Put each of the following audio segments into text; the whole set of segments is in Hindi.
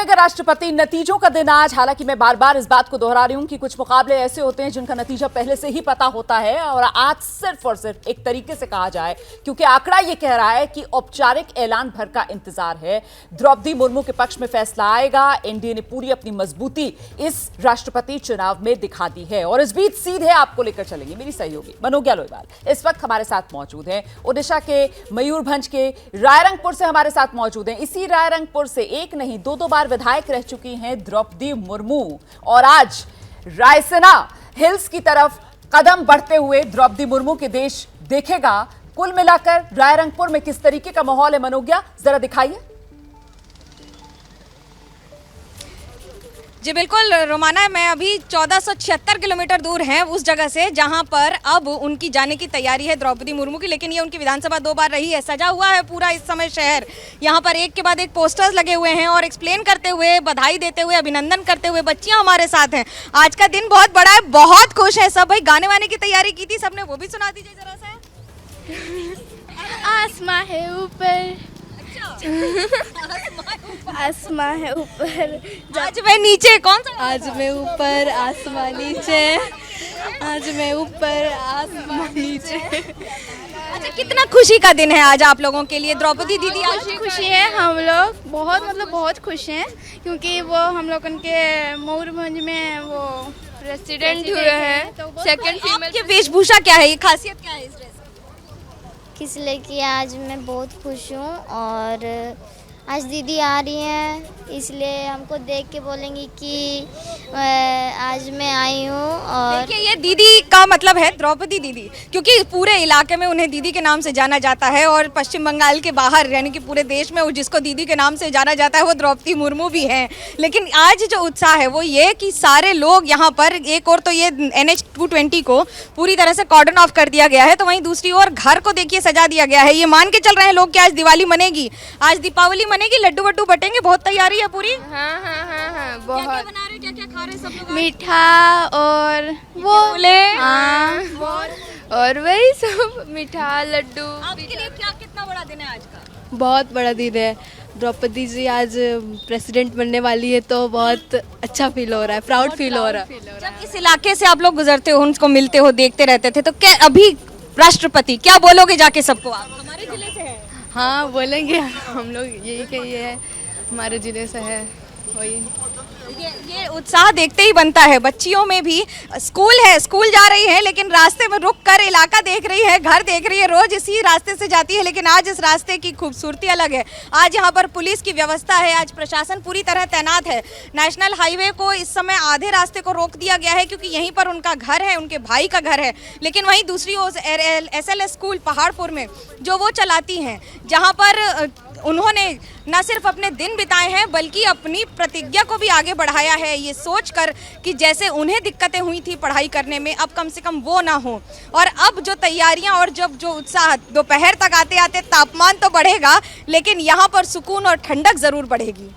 बनेगा राष्ट्रपति, नतीजों का दिन आज। हालांकि मैं बार बार इस बात को दोहरा रही हूं कि कुछ मुकाबले ऐसे होते हैं जिनका नतीजा पहले से ही पता होता है, और आज सिर्फ और सिर्फ एक तरीके से कहा जाए, क्योंकि आंकड़ा यह कह रहा है कि औपचारिक ऐलान भर का इंतजार है। द्रौपदी मुर्मू के पक्ष में फैसला आएगा। एनडीए ने पूरी अपनी मजबूती इस राष्ट्रपति चुनाव में दिखा दी है। और इस बीच सीधे आपको लेकर चलेंगे मेरी सहयोगी मनोज्ञा लोईवाल इस वक्त हमारे साथ मौजूद हैं। ओडिशा के मयूरभंज के रायरंगपुर से हमारे साथ मौजूद हैं। इसी रायरंगपुर से एक नहीं दो बार विधायक रह चुकी हैं द्रौपदी मुर्मू, और आज रायसेना हिल्स की तरफ कदम बढ़ते हुए द्रौपदी मुर्मू के देश देखेगा। कुल मिलाकर रायरंगपुर में किस तरीके का माहौल है मनोज्ञा, जरा दिखाइए। जी बिल्कुल रोमाना, मैं अभी 1476 किलोमीटर दूर है उस जगह से जहां पर अब उनकी जाने की तैयारी है द्रौपदी मुर्मू की। लेकिन ये उनकी विधानसभा 2 बार रही है, सजा हुआ है पूरा इस समय शहर। यहां पर एक के बाद एक पोस्टर्स लगे हुए हैं और एक्सप्लेन करते हुए, बधाई देते हुए, अभिनंदन करते हुए बच्चियां हमारे साथ हैं। आज का दिन बहुत बड़ा है, बहुत खुश है सब। भाई गाने वाने की तैयारी की थी सबने, वो भी सुना दीजिए जरा सा। आसमां है ऊपर, आसमां है ऊपर, आज मैं नीचे। कौन सा? आज मैं ऊपर आसमां नीचे, आज मैं ऊपर आसमां नीचे। अच्छा, कितना खुशी का दिन है आज आप लोगों के लिए द्रौपदी दीदी? खुशी है, हम लोग बहुत खुश हैं, क्योंकि वो हम लोग उनके मयूरभंज में वो प्रेसिडेंट हुए हैं। Second female. आपकी वेशभूषा क्या है, ये खासियत क्या है इस ड्रेस? इसलिए कि आज मैं बहुत खुश हूँ और आज दीदी आ रही हैं, इसलिए हमको देख के बोलेंगी कि आज मैं आई हूँ। और देखिए, ये दीदी का मतलब है द्रौपदी दीदी, क्योंकि पूरे इलाके में उन्हें दीदी के नाम से जाना जाता है। और पश्चिम बंगाल के बाहर यानी कि पूरे देश में जिसको दीदी के नाम से जाना जाता है वो द्रौपदी मुर्मू भी हैं। लेकिन आज जो उत्साह है वो ये कि सारे लोग यहाँ पर, एक और तो ये NH 220 को पूरी तरह से कॉर्डन ऑफ कर दिया गया है, तो वहीं दूसरी ओर घर को देखिए सजा दिया गया है। ये मान के चल रहे हैं लोग कि आज दिवाली मनेगी, आज दीपावली मनेगी, लड्डू वड्डू बटेंगे। बहुत तैयारी है पूरी। हाँ, बहुत। क्या बना रहे, क्या खा रहे सब लोग? मीठा और वो हाँ, और वही सब, मीठा लड्डू। आपके लिए क्या कितना बड़ा दिन है आज का? बहुत बड़ा दिन है। द्रौपदी जी आज प्रेसिडेंट बनने वाली है, तो बहुत अच्छा फील हो रहा है, प्राउड फील हो रहा है। जब इस इलाके से आप लोग गुजरते हो, उनको मिलते हो, देखते रहते थे, तो क्या अभी राष्ट्रपति क्या बोलोगे जाके सबको? आप हमारे जिले से हैं। हाँ बोलेंगे, हम लोग यही कहिए है, हमारे जिले से है वही। ये उत्साह देखते ही बनता है। बच्चियों में भी स्कूल है, स्कूल जा रही है, लेकिन रास्ते में रुक कर इलाका देख रही है, घर देख रही है। रोज इसी रास्ते से जाती है, लेकिन आज इस रास्ते की खूबसूरती अलग है। आज यहाँ पर पुलिस की व्यवस्था है, आज प्रशासन पूरी तरह तैनात है। नेशनल हाईवे को इस समय आधे रास्ते को रोक दिया गया है, क्योंकि यहीं पर उनका घर है, उनके भाई का घर है। लेकिन वहीं दूसरी ओर SLS स्कूल पहाड़पुर में जो वो चलाती हैं, जहाँ पर उन्होंने न सिर्फ अपने दिन बिताए हैं बल्कि अपनी प्रतिज्ञा को भी आगे बढ़ाया है, ये सोचकर कि जैसे उन्हें दिक्कतें हुई थी पढ़ाई करने में, अब कम से कम वो ना हो। और अब जो तैयारियां और जब जो उत्साह, दोपहर तक आते आते तापमान तो बढ़ेगा, लेकिन यहाँ पर सुकून और ठंडक जरूर बढ़ेगी।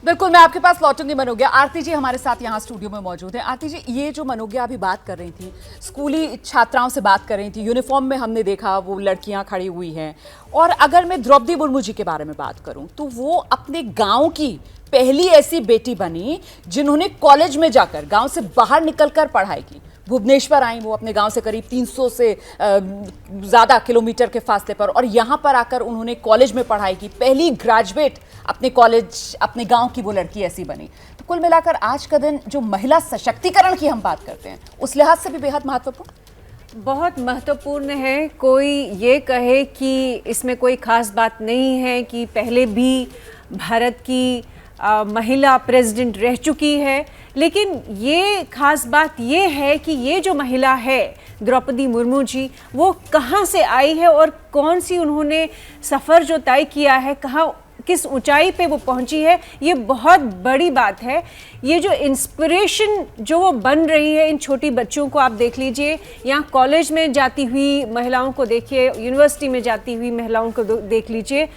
बिल्कुल, मैं आपके पास लौटूंगी मनोज्ञा। आरती जी हमारे साथ यहाँ स्टूडियो में मौजूद हैं। आरती जी, ये जो मनोज्ञा अभी बात कर रही थी, स्कूली छात्राओं से बात कर रही थी, यूनिफॉर्म में हमने देखा वो लड़कियां खड़ी हुई हैं। और अगर मैं द्रौपदी मुर्मू जी के बारे में बात करूं तो वो अपने गांव की पहली ऐसी बेटी बनी जिन्होंने कॉलेज में जाकर, गांव से बाहर निकलकर पढ़ाई की। भुवनेश्वर आई वो अपने गांव से करीब 300 से ज़्यादा किलोमीटर के फासले पर, और यहाँ पर आकर उन्होंने कॉलेज में पढ़ाई की। पहली ग्रेजुएट अपने कॉलेज, अपने गांव की वो लड़की ऐसी बनी। तो कुल मिलाकर आज का दिन जो महिला सशक्तिकरण की हम बात करते हैं, उस लिहाज से भी बेहद महत्वपूर्ण, बहुत महत्वपूर्ण है। कोई ये कहे कि इसमें कोई ख़ास बात नहीं है कि पहले भी भारत की महिला प्रेसिडेंट रह चुकी है, लेकिन ये खास बात ये है कि ये जो महिला है द्रौपदी मुर्मू जी, वो कहाँ से आई है और कौन सी उन्होंने सफ़र जो तय किया है, कहाँ किस ऊंचाई पे वो पहुंची है, ये बहुत बड़ी बात है। ये जो इंस्पिरेशन जो वो बन रही है इन छोटी बच्चों को, आप देख लीजिए, यहाँ कॉलेज में जाती हुई महिलाओं को देखिए, यूनिवर्सिटी में जाती हुई महिलाओं को देख लीजिए,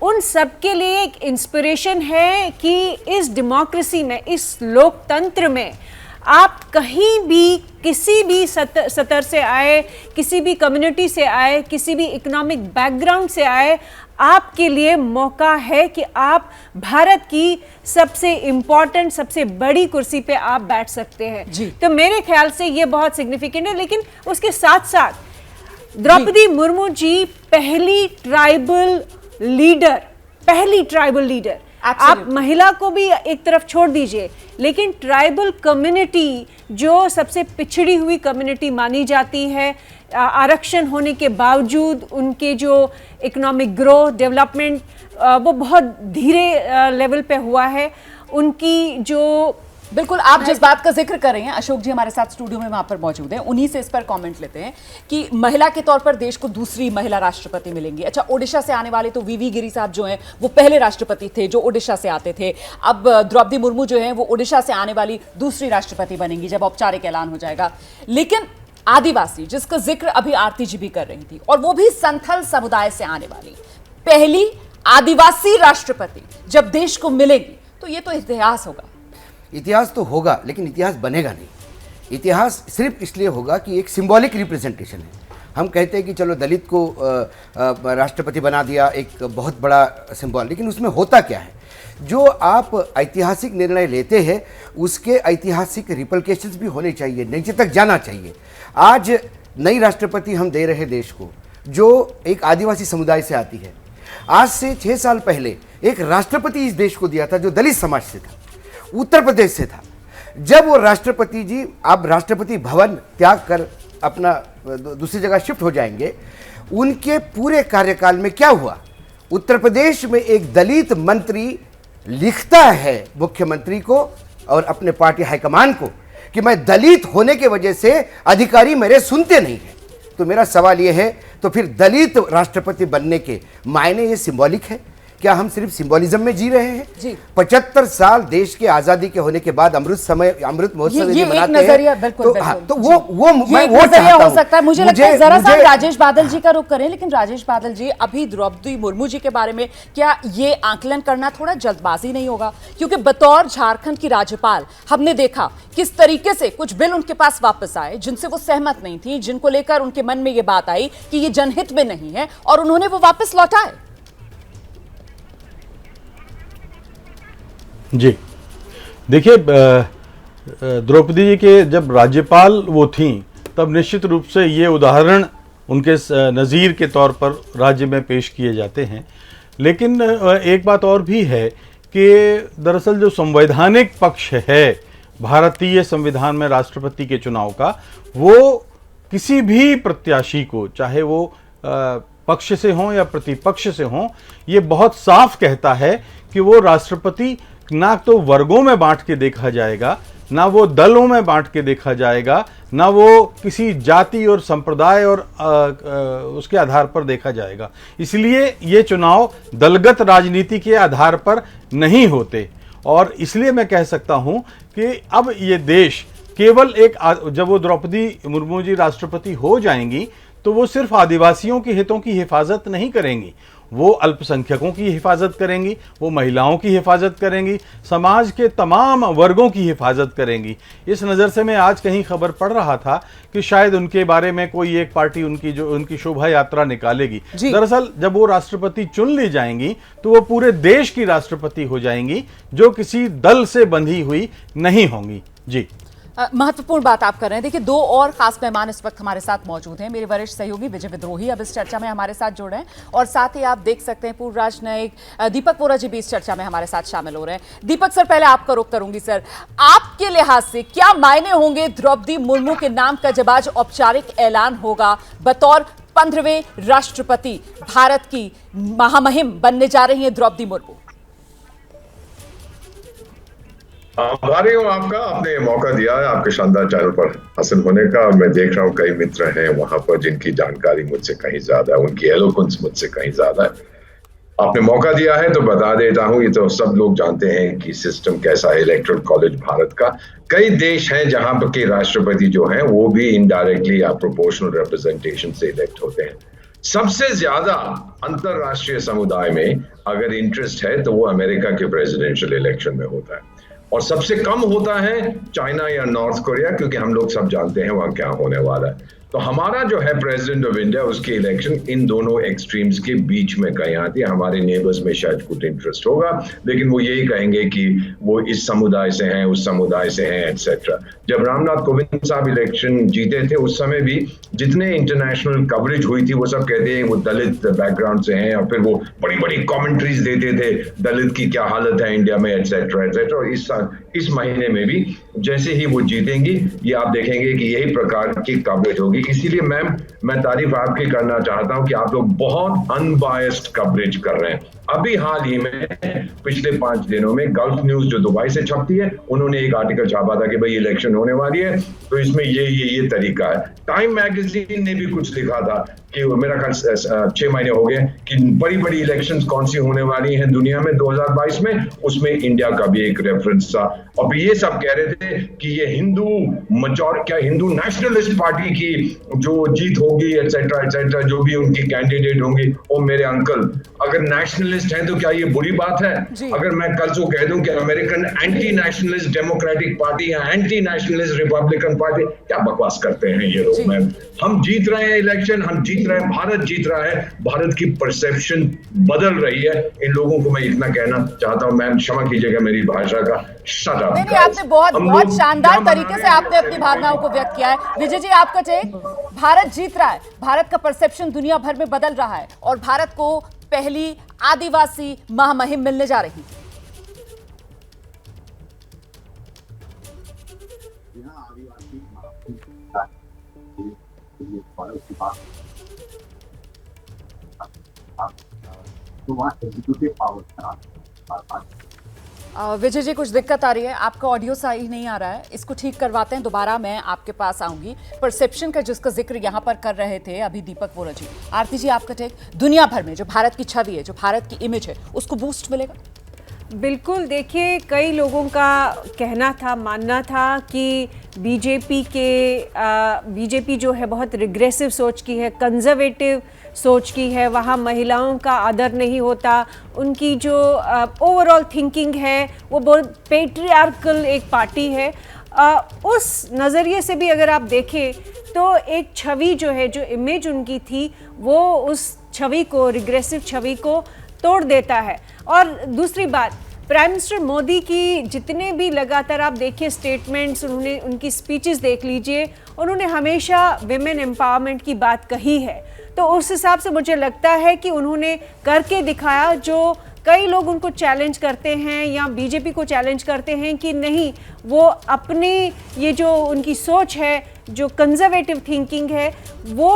उन सब के लिए एक इंस्पिरेशन है कि इस डेमोक्रेसी में, इस लोकतंत्र में आप कहीं भी, किसी भी सतर से आए, किसी भी कम्युनिटी से आए, किसी भी इकोनॉमिक बैकग्राउंड से आए, आपके लिए मौका है कि आप भारत की सबसे इंपॉर्टेंट, सबसे बड़ी कुर्सी पे आप बैठ सकते हैं जी। तो मेरे ख्याल से ये बहुत सिग्निफिकेंट है। लेकिन उसके साथ साथ द्रौपदी मुर्मू जी पहली ट्राइबल लीडर, आप महिला को भी एक तरफ छोड़ दीजिए, लेकिन ट्राइबल कम्युनिटी जो सबसे पिछड़ी हुई कम्युनिटी मानी जाती है, आरक्षण होने के बावजूद उनके जो इकोनॉमिक ग्रोथ, डेवलपमेंट वो बहुत धीरे लेवल पे हुआ है। उनकी जो बिल्कुल, आप जिस बात का जिक्र कर रहे हैं, अशोक जी हमारे साथ स्टूडियो में वहां पर मौजूद हैं, उन्हीं से इस पर कमेंट लेते हैं कि महिला के तौर पर देश को दूसरी महिला राष्ट्रपति मिलेंगी। अच्छा, ओडिशा से आने वाले तो वीवी गिरी साहब जो हैं वो पहले राष्ट्रपति थे जो ओडिशा से आते थे। अब द्रौपदी मुर्मू जो हैं वो ओडिशा से आने वाली दूसरी राष्ट्रपति बनेंगी जब औपचारिक ऐलान हो जाएगा। लेकिन आदिवासी, जिसका जिक्र अभी आरती जी भी कर रही थी, और वो भी संथल समुदाय से आने वाली पहली आदिवासी राष्ट्रपति जब देश को मिलेगी, तो ये तो इतिहास होगा। इतिहास तो होगा, लेकिन इतिहास बनेगा नहीं। इतिहास सिर्फ इसलिए होगा कि एक सिंबॉलिक रिप्रेजेंटेशन है। हम कहते हैं कि चलो दलित को राष्ट्रपति बना दिया, एक बहुत बड़ा सिंबल, लेकिन उसमें होता क्या है? जो आप ऐतिहासिक निर्णय लेते हैं उसके ऐतिहासिक रिपल्केशंस भी होने चाहिए, नीचे तक जाना चाहिए। आज नई राष्ट्रपति हम दे रहे देश को जो एक आदिवासी समुदाय से आती है। आज से 6 साल पहले एक राष्ट्रपति इस देश को दिया था जो दलित समाज से था, उत्तर प्रदेश से था। जब वो राष्ट्रपति जी अब राष्ट्रपति भवन त्याग कर अपना दूसरी जगह शिफ्ट हो जाएंगे, उनके पूरे कार्यकाल में क्या हुआ? उत्तर प्रदेश में एक दलित मंत्री लिखता है मुख्यमंत्री को और अपने पार्टी हाईकमान को कि मैं दलित होने के वजह से अधिकारी मेरे सुनते नहीं हैं। तो मेरा सवाल ये है, तो फिर दलित राष्ट्रपति बनने के मायने ये सिंबॉलिक है? क्या हम सिर्फ सिंबोलिज्म में जी रहे हैं? जी। 75 साल देश के आजादी के होने के बाद अमृत महोत्सव ये मनाते नजरिया, हैं। बिल्कुल, तो वो मैं वो नजरिया चाहता हो हूं। सकता है। मुझे लगता है जरा सा राजेश बादल जी का रुख करें। लेकिन राजेश बादल जी, अभी द्रौपदी मुर्मू जी के बारे में क्या ये आंकलन करना थोड़ा जल्दबाजी नहीं होगा? क्योंकि बतौर झारखंड की राज्यपाल हमने देखा किस तरीके से कुछ बिल उनके पास वापस आए जिनसे वो सहमत नहीं थी, जिनको लेकर उनके मन में ये बात आई कि ये जनहित में नहीं है, और उन्होंने वो वापस लौटाए। जी देखिए, द्रौपदी जी के जब राज्यपाल वो थीं तब निश्चित रूप से ये उदाहरण उनके नज़ीर के तौर पर राज्य में पेश किए जाते हैं। लेकिन एक बात और भी है कि दरअसल जो संवैधानिक पक्ष है भारतीय संविधान में राष्ट्रपति के चुनाव का, वो किसी भी प्रत्याशी को, चाहे वो पक्ष से हों या प्रतिपक्ष से हों, ये बहुत साफ कहता है कि वो राष्ट्रपति ना तो वर्गों में बांट के देखा जाएगा, ना वो दलों में बांट के देखा जाएगा, ना वो किसी जाति और संप्रदाय और उसके आधार पर देखा जाएगा। इसलिए ये चुनाव दलगत राजनीति के आधार पर नहीं होते, और इसलिए मैं कह सकता हूं कि अब ये देश केवल एक, जब वो द्रौपदी मुर्मू जी राष्ट्रपति हो जाएंगी तो वो सिर्फ आदिवासियों के हितों की हिफाजत नहीं करेंगी, वो अल्पसंख्यकों की हिफाजत करेंगी, वो महिलाओं की हिफाजत करेंगी, समाज के तमाम वर्गों की हिफाजत करेंगी। इस नज़र से मैं आज कहीं खबर पढ़ रहा था कि शायद उनके बारे में कोई एक पार्टी उनकी शोभा यात्रा निकालेगी। दरअसल जब वो राष्ट्रपति चुन ली जाएंगी तो वो पूरे देश की राष्ट्रपति हो जाएंगी, जो किसी दल से बंधी हुई नहीं होंगी। जी, महत्वपूर्ण बात आप कर रहे हैं। देखिए, दो और खास मेहमान इस वक्त हमारे साथ मौजूद हैं। मेरे वरिष्ठ सहयोगी विजय विद्रोही अब इस चर्चा में हमारे साथ जुड़ रहे हैं, और साथ ही आप देख सकते हैं पूर्व राजनयिक दीपक वोरा जी भी इस चर्चा में हमारे साथ शामिल हो रहे हैं। दीपक सर, पहले आपका रुख करूंगी। सर, आपके लिहाज से क्या मायने होंगे द्रौपदी मुर्मू के नाम का जब आज औपचारिक ऐलान होगा बतौर 15वें राष्ट्रपति? भारत की महामहिम बनने जा रही है द्रौपदी मुर्मू। आभारी हूँ आपका, आपने मौका दिया है आपके शानदार चैनल पर हासिल होने का। और मैं देख रहा हूँ कई मित्र हैं वहां पर जिनकी जानकारी मुझसे कहीं ज्यादा है, उनकी एलोक्वेंस मुझसे कहीं ज्यादा है। आपने मौका दिया है तो बता देता हूँ, ये तो सब लोग जानते हैं कि सिस्टम कैसा है इलेक्टोरल कॉलेज भारत का। कई देश हैं जहां पर के राष्ट्रपति जो हैं वो भी इनडायरेक्टली या प्रोपोर्शनल रिप्रेजेंटेशन से इलेक्ट होते हैं। सबसे ज्यादा अंतरराष्ट्रीय समुदाय में अगर इंटरेस्ट है तो वो अमेरिका के प्रेसिडेंशियल इलेक्शन में होता है, और सबसे कम होता है चाइना या नॉर्थ कोरिया, क्योंकि हम लोग सब जानते हैं वहां क्या होने वाला है। तो हमारा जो है प्रेसिडेंट ऑफ इंडिया, उसकी इलेक्शन इन दोनों एक्सट्रीम्स के बीच में कहीं आती है। हमारे नेबर्स में शायद कुछ इंटरेस्ट होगा, लेकिन वो यही कहेंगे कि वो इस समुदाय से हैं, उस समुदाय से हैं, एटसेट्रा। जब रामनाथ कोविंद साहब इलेक्शन जीते थे उस समय भी जितने इंटरनेशनल कवरेज हुई थी वो सब कहते हैं वो दलित बैकग्राउंड से हैं, और फिर वो बड़ी बड़ी कमेंट्रीज देते थे दलित की क्या हालत है इंडिया में, एटसेट्रा एटसेट्रा। और इस महीने में भी जैसे ही वो जीतेंगी ये आप देखेंगे कि यही प्रकार की कवरेज होगी। इसीलिए मैम मैं तारीफ आपकी करना चाहता हूं कि आप लोग बहुत अनबायस्ड कवरेज कर रहे हैं। अभी हाल ही में पिछले 5 दिनों में गल्फ न्यूज जो दुबई से छपती है, उन्होंने एक आर्टिकल छापा था कि भाई इलेक्शन होने वाली है तो इसमें ये तरीका है। टाइम मैगजीन ने भी कुछ लिखा था कि मेरा ख्याल 6 महीने हो गए कि बड़ी बड़ी इलेक्शंस कौन सी होने वाली हैं दुनिया में 2022 में, उसमें इंडिया का भी एक रेफरेंस था। और ये सब कह रहे थे कि ये हिंदू नेशनलिस्ट पार्टी की जो जीत होगी, एटसेट्रा एटसेट्रा, जो भी उनकी कैंडिडेट होंगी। ओ मेरे अंकल, अगर नेशनलिस्ट हैं तो क्या ये बुरी बात है? अगर मैं कल को कह दूं कि American anti nationalist democratic party या एंटी नेशनलिस्ट रिपब्लिकन पार्टी, क्या बकवास करते हैं ये लोग। मैम हम जीत रहे हैं इलेक्शन, हम जीत रहे हैं, भारत जीत रहा है, भारत की परसेप्शन बदल रही है। इन लोगों को मैं इतना कहना चाहता हूं, मैम क्षमा कीजिएगा मेरी भाषा का, शट अप। नहीं, आपने बहुत शानदार तरीके से आपने अपनी भावनाओं को व्यक्त किया है। विजय जी, आपका टेक? भारत जीत रहा है, भारत का परसेप्शन दुनिया भर में बदल रहा है और भारत को पहली आदिवासी महामहिम मिलने जा रही। विजय जी, कुछ दिक्कत आ रही है, आपका ऑडियो सही नहीं आ रहा है, इसको ठीक करवाते हैं, दोबारा मैं आपके पास आऊंगी। परसेप्शन का जिसका जिक्र यहाँ पर कर रहे थे अभी दीपक वोरा जी, आरती जी आपका टेक? दुनिया भर में जो भारत की छवि है, जो भारत की इमेज है, उसको बूस्ट मिलेगा? बिल्कुल, देखिए कई लोगों का कहना था, मानना था कि बीजेपी जो है बहुत रिग्रेसिव सोच की है, कंजर्वेटिव सोच की है, वहाँ महिलाओं का आदर नहीं होता, उनकी जो ओवरऑल थिंकिंग है वो बहुत पेट्रियार्कल एक पार्टी है। उस नज़रिए से भी अगर आप देखें तो एक छवि जो है, जो इमेज उनकी थी, वो उस छवि को, रिग्रेसिव छवि को तोड़ देता है। और दूसरी बात, प्राइम मिनिस्टर मोदी की जितने भी लगातार आप देखिए स्टेटमेंट्स, उन्होंने उनकी स्पीचेस देख लीजिए, उन्होंने हमेशा विमेन एम्पावरमेंट की बात कही है। तो उस हिसाब से मुझे लगता है कि उन्होंने करके दिखाया, जो कई लोग उनको चैलेंज करते हैं या बीजेपी को चैलेंज करते हैं कि नहीं, वो अपनी ये जो उनकी सोच है, जो कंजर्वेटिव थिंकिंग है, वो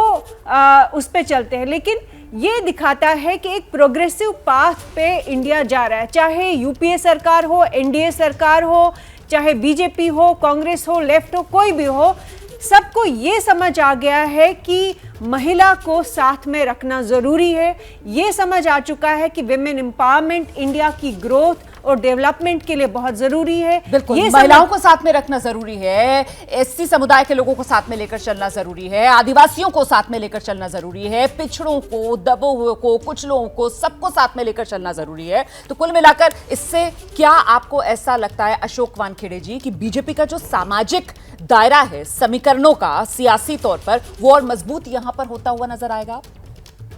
उस पे चलते हैं। लेकिन ये दिखाता है कि एक प्रोग्रेसिव पाथ पे इंडिया जा रहा है, चाहे यूपीए सरकार हो, एनडीए सरकार हो, चाहे बीजेपी हो, कांग्रेस हो, लेफ्ट हो, कोई भी हो, सबको ये समझ आ गया है कि महिला को साथ में रखना ज़रूरी है। ये समझ आ चुका है कि विमेन एम्पावरमेंट इंडिया की ग्रोथ और डेवलपमेंट के लिए बहुत ज़रूरी है। बिल्कुल, महिलाओं को साथ में रखना ज़रूरी है, एससी समुदाय के लोगों को साथ में लेकर चलना ज़रूरी है, आदिवासियों को साथ में लेकर चलना ज़रूरी है, पिछड़ों को, दबे हुए को, कुछ लोगों को, सबको साथ में लेकर चलना ज़रूरी है। तो कुल मिलाकर इससे क्या आपको ऐसा लगता है अशोक वानखेड़े जी कि बीजेपी का जो सामाजिक दायरा है समीकरणों का सियासी तौर पर, वो और मजबूत यहां पर होता हुआ नजर आएगा?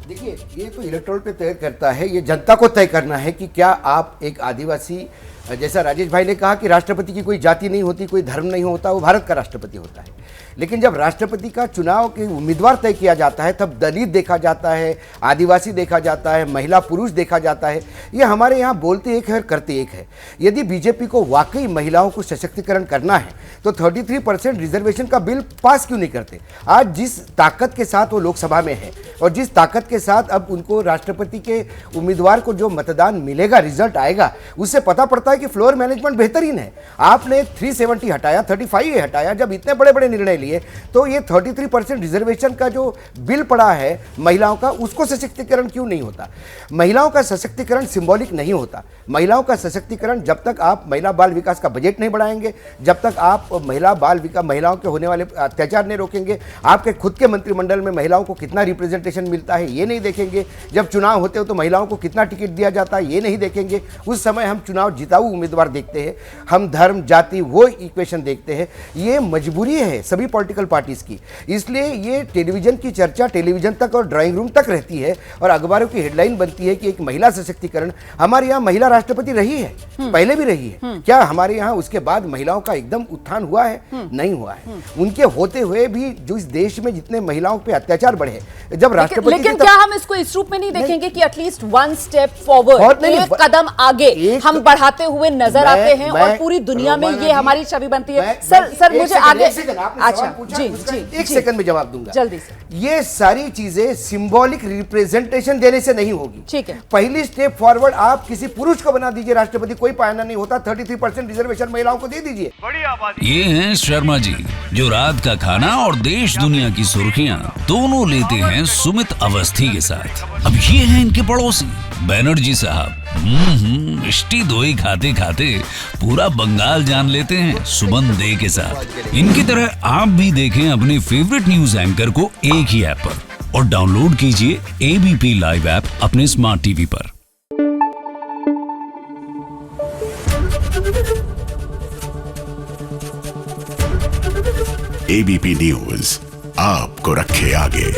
देखिए, ये तो इलेक्टोरल पे तय करता है, ये जनता को तय करना है कि क्या आप एक आदिवासी, जैसा राजेश भाई ने कहा कि राष्ट्रपति की कोई जाति नहीं होती, कोई धर्म नहीं होता, वो भारत का राष्ट्रपति होता है। लेकिन जब राष्ट्रपति का चुनाव के उम्मीदवार तय किया जाता है तब दलित देखा जाता है, आदिवासी देखा जाता है, महिला पुरुष देखा जाता है। ये हमारे यहाँ बोलते एक है और करते एक है। यदि बीजेपी को वाकई महिलाओं को सशक्तिकरण करना है तो 33% रिजर्वेशन का बिल पास क्यों नहीं करते? आज जिस ताकत के साथ वो लोकसभा में है और जिस ताकत के साथ अब उनको राष्ट्रपति के उम्मीदवार को जो मतदान मिलेगा, रिजल्ट आएगा, उससे पता पड़ता है कि फ्लोर मैनेजमेंट बेहतरीन है। आपने 370 हटाया, 35 हटाया, जब इतने बड़े बड़े निर्णय लिए तो ये 33% रिजर्वेशन का जो बिल पड़ा है महिलाओं का, उसको सशक्तिकरण क्यों नहीं होता? महिलाओं का सशक्तिकरण सिंबॉलिक नहीं होता। महिलाओं का सशक्तिकरण जब तक आप महिला बाल विकास का बजट नहीं बढ़ाएंगे, जब तक आप आप महिला बाल विकास, महिलाओं के होने वाले अत्याचार नहीं रोकेंगे, आपके खुद के मंत्रिमंडल में महिलाओं को कितना रिप्रेजेंटेशन मिलता है ये नहीं देखेंगे, जब चुनाव होते हो तो महिलाओं को कितना टिकट दिया जाता है ये नहीं देखेंगे, उस समय हम चुनाव जिताऊ उम्मीदवार देखते हैं, हम धर्म जाति वो इक्वेशन देखते हैं। ये मजबूरी है सभी पॉलिटिकल पार्टीज की, इसलिए ये टेलीविजन की चर्चा टेलीविजन तक और ड्राइंग रूम तक रहती है और अखबारों की हेडलाइन बनती है कि एक महिला सशक्तिकरण। हमारे यहाँ महिला राष्ट्रपति रही है, पहले भी रही है, क्या हमारे यहाँ उसके बाद महिलाओं का एकदम उत्थान हुआ है? नहीं हुआ है। उनके होते हुए भी जो इस देश में जितने महिलाओं पे अत्याचार बढ़े, जब राष्ट्रपति लेकिन क्या हम इसको इस रूप में नहीं देखेंगे कि एटलीस्ट वन स्टेप फॉरवर्ड, एक कदम आगे हम बढ़ाते हुए नजर आते हैं और पूरी दुनिया में ये हमारी छवि बनती है? सर मुझे आगे, अच्छा जी जी, एक सेकंड में जवाब दूंगा जल्दी से। ये सारी चीजें सिंबॉलिक रिप्रेजेंटेशन देने से नहीं होगी। ठीक है, पहली स्टेप फॉरवर्ड आप किसी पुरुष को बना दीजिए राष्ट्रपति, कोई पायना नहीं होता, 33% रिजर्वेशन महिलाओं को दे दीजिए। ये हैं शर्मा जी, जो रात का खाना और देश दुनिया की सुर्खियां दोनों लेते हैं सुमित अवस्थी के साथ। अब ये हैं इनके पड़ोसी बनर्जी साहब। मिष्टी दोई खाते खाते पूरा बंगाल जान लेते हैं सुमन दे के साथ। इनकी तरह आप भी देखें अपने फेवरेट न्यूज एंकर को एक ही ऐप पर और डाउनलोड कीजिए एबीपी लाइव ऐप अपने स्मार्ट टीवी पर। एबीपी न्यूज आपको रखे आगे।